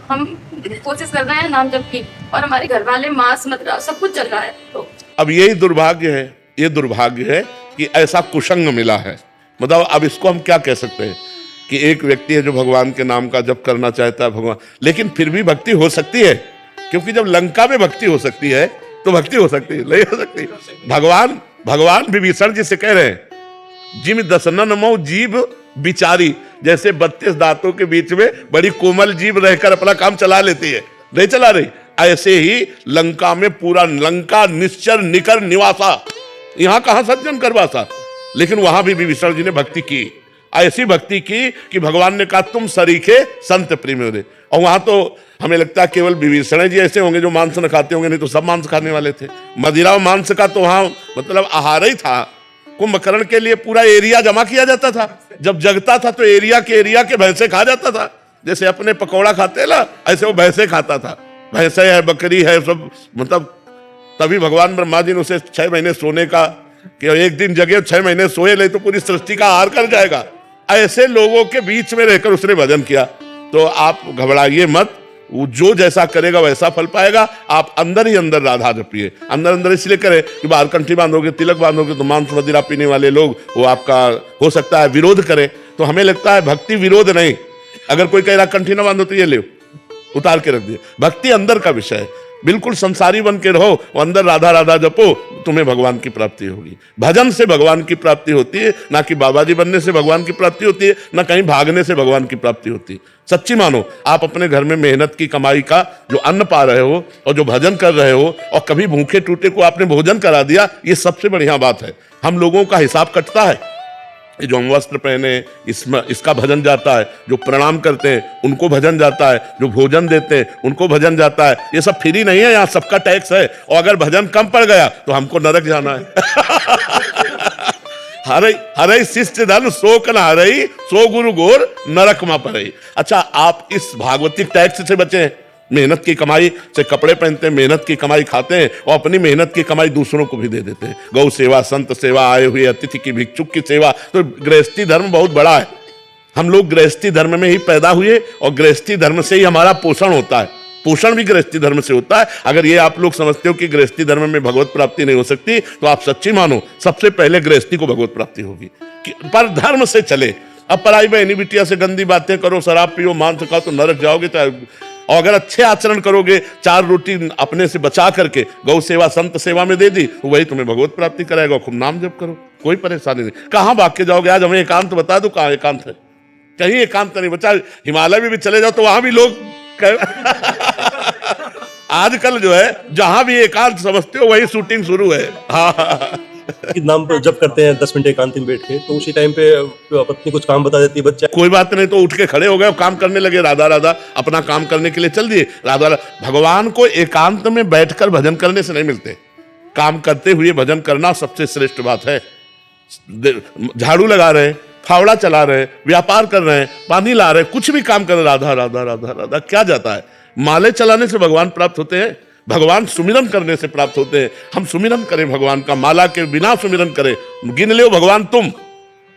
हम कोशिश कर रहे हैं नाम जप की, और हमारे घर वाले मांस मदिरा सब कुछ चल रहा है। तो अब यही दुर्भाग्य है, ये दुर्भाग्य है कि ऐसा कुसंग मिला है। मतलब अब इसको हम क्या कह सकते हैं कि एक व्यक्ति है जो भगवान के नाम का जप करना चाहता है भगवान, लेकिन फिर भी भक्ति हो सकती है, क्योंकि जब लंका में भक्ति हो सकती है तो भक्ति हो सकती है, नहीं हो सकती? भगवान विभीषण जी से कह रहे हैं, जिम दसनन मो जीभ बिचारी, जैसे 32 दांतों के बीच में बड़ी कोमल जीभ रहकर अपना काम चला लेती है, नहीं चला रही, ऐसे ही लंका में पूरा लंका निश्चर निकर निवासा, यहां कहां सज्जन करवासा, लेकिन वहां भी विभीषण जी ने भक्ति की, ऐसी भक्ति की कि भगवान ने कहा तुम सरीखे संत प्रेमी हो। और वहां तो हमें लगता है केवल विभीषण जी ऐसे होंगे जो मांस न खाते होंगे, नहीं तो सब मांस खाने वाले थे। मदिरा और मांस का तो वहां मतलब आहार ही था। कुंभकर्ण के लिए पूरा एरिया जमा किया जाता था, जब जगता था तो एरिया के भैंसे खा जाता था, जैसे अपने पकौड़ा खाते ना, ऐसे वो भैंसे खाता था, भैंसे है, बकरी है, सब मतलब। तभी भगवान ब्रह्मा जी ने उसे 6 महीने सोने का, कि एक दिन जगे 6 महीने सोए, नहीं तो पूरी सृष्टि का आहार कर जाएगा। ऐसे लोगों के बीच में रहकर उसने भजन किया। तो आप घबराइए मत, वो जो जैसा करेगा वैसा फल पाएगा। आप अंदर ही अंदर राधा जपिए, अंदर इसलिए करें कि बाहर कंठी बांधोगे, तिलक बांधोगे तो मांस मदिरा पीने वाले लोग वो आपका हो सकता है विरोध करें। तो हमें लगता है भक्ति विरोध नहीं। अगर कोई कह रहा कंठी ना बांधो तो ये ले उतार के रख दिए। भक्ति अंदर का विषय है, बिल्कुल संसारी बन के रहो और अंदर राधा राधा जपो, तुम्हें भगवान की प्राप्ति होगी। भजन से भगवान की प्राप्ति होती है, ना कि बाबा जी बनने से भगवान की प्राप्ति होती है, ना कहीं भागने से भगवान की प्राप्ति होती है। सच्ची मानो, आप अपने घर में मेहनत की कमाई का जो अन्न पा रहे हो और जो भजन कर रहे हो, और कभी भूखे टूटे को आपने भोजन करा दिया, ये सबसे बढ़िया बात है। हम लोगों का हिसाब कटता है, जो हम वस्त्र पहने इसमें इसका भजन जाता है, जो प्रणाम करते हैं उनको भजन जाता है, जो भोजन देते हैं उनको भजन जाता है। ये सब फ्री नहीं है, यहाँ सबका टैक्स है। और अगर भजन कम पड़ गया तो हमको नरक जाना है। हरे शिष्ट धन शोक न हरई, सो गुरु गोर नरक मा पड़ई। अच्छा, आप इस भागवतिक टैक्स से बचे। मेहनत की कमाई से कपड़े पहनते हैं, मेहनत की कमाई खाते हैं, और अपनी मेहनत की कमाई दूसरों को भी दे देते हैं। गौ सेवा, संत सेवा, आए हुए अतिथि की, भिक्षुक की सेवा। तो गृहस्थी धर्म बहुत बड़ा है। हम लोग गृहस्थी धर्म में ही पैदा हुए और गृहस्थी धर्म से ही हमारा पोषण होता है। पोषण भी गृहस्थी धर्म से होता है। अगर ये आप लोग समझते हो कि गृहस्थी धर्म में भगवत प्राप्ति नहीं हो सकती, तो आप सच्ची मानो, सबसे पहले गृहस्थी को भगवत प्राप्ति होगी। पर धर्म से चले। अब पराई बहनी बिटिया से गंदी बातें करो, शराब पियो, मांस खाओ तो नरक जाओगे। और अगर अच्छे आचरण करोगे, 4 रोटी अपने से बचा करके गौ सेवा, संत सेवा में दे दी, तो वही तुम्हें भगवत प्राप्ति कराएगा। खूब नाम जप करो, कोई परेशानी नहीं। कहाँ भाग के जाओगे? आज हमें एकांत बता दो, कहाँ एकांत है? कहीं एकांत नहीं बचा। हिमालय में भी चले जाओ तो वहां भी लोग आजकल जो है जहां भी एकांत समझते हो वही शूटिंग शुरू है। हाँ, नाम जब करते हैं 10 मिनट एकांत में बैठ के, तो उसी टाइम पे पत्नी कुछ काम बता देती है, बच्चा कोई बात नहीं, तो उठ के खड़े हो गए, काम करने लगे, राधा राधा अपना काम करने के लिए चल दिए। राधा भगवान को एकांत में बैठकर भजन करने से नहीं मिलते। काम करते हुए भजन करना सबसे श्रेष्ठ बात है। झाड़ू लगा रहे, फावड़ा चला रहे, व्यापार कर रहे हैं, पानी ला रहे, कुछ भी काम कर रहे, राधा राधा राधा राधा, क्या जाता है? माले चलाने से भगवान प्राप्त होते हैं, भगवान सुमिरन करने से प्राप्त होते हैं। हम सुमिरन करें भगवान का, माला के बिना सुमिरन करें। गिन लो भगवान, तुम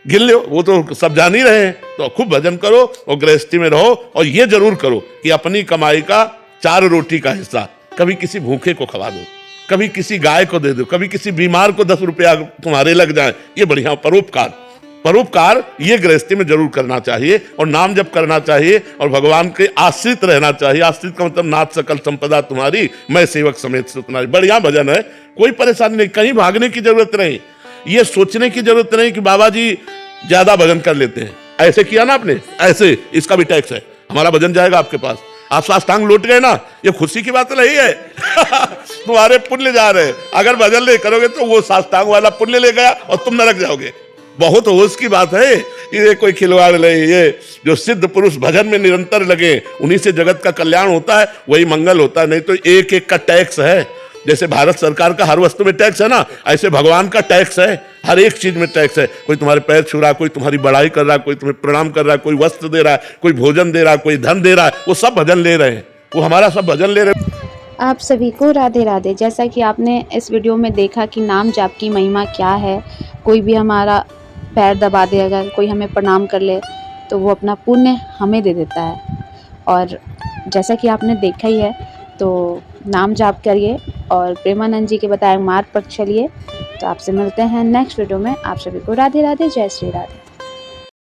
गिन लो, वो तो सब जान ही रहे हैं। तो खूब भजन करो और गृहस्थी में रहो, और ये जरूर करो कि अपनी कमाई का 4 रोटी का हिस्सा कभी किसी भूखे को खवा दो, कभी किसी गाय को दे दो, कभी किसी बीमार को 10 रुपया तुम्हारे लग जाए। ये बढ़िया परोपकार ये गृहस्थी में जरूर करना चाहिए, और नाम जप करना चाहिए, और भगवान के आश्रित रहना चाहिए। आश्रित का मतलब नाथ सकल संपदा तुम्हारी, मैं सेवक समेत सुतनारी। बढ़िया भजन है, कोई परेशानी नहीं, कहीं भागने की जरूरत नहीं, ये सोचने की जरूरत नहीं कि बाबा जी ज्यादा भजन कर लेते हैं। ऐसे किया ना आपने, ऐसे इसका भी टैक्स है, हमारा भजन जाएगा आपके पास। आप साष्टांग लौट गए ना, ये खुशी की बात नहीं है। तुम्हारे पुण्य जा रहे हैं। अगर भजन नहीं करोगे तो वो साष्टांग वाला पुण्य ले गया और तुम नरक जाओगे। बहुत होश की बात है, ये कोई खिलवाड़ नहीं। ये जो सिद्ध पुरुष भजन में निरंतर लगे, उन्हीं से जगत का कल्याण होता है, वही मंगल होता है। नहीं तो एक एक का टैक्स है। जैसे भारत सरकार का हर वस्तु में टैक्स है ना, ऐसे भगवान का टैक्स है, हर एक चीज में टैक्स है। कोई तुम्हारे पैर छू रहा, कोई तुम्हारी बड़ाई कर रहा, कोई तुम्हें प्रणाम कर रहा, कोई वस्त्र दे रहा है, कोई भोजन दे रहा, कोई धन दे रहा है, वो सब भजन ले रहे हैं, वो हमारा सब भजन ले रहे हैं। आप सभी को राधे राधे। जैसा कि आपने इस वीडियो में देखा कि नाम जाप की महिमा क्या है। कोई भी हमारा पैर दबा दे, अगर कोई हमें प्रणाम कर ले, तो वो अपना पुण्य हमें दे देता है। और जैसा कि आपने देखा ही है, तो नाम जाप करिए और प्रेमानंद जी के बताए मार्ग पर चलिए। तो आपसे मिलते हैं नेक्स्ट वीडियो में। आप सभी को राधे राधे, जय श्री राधे।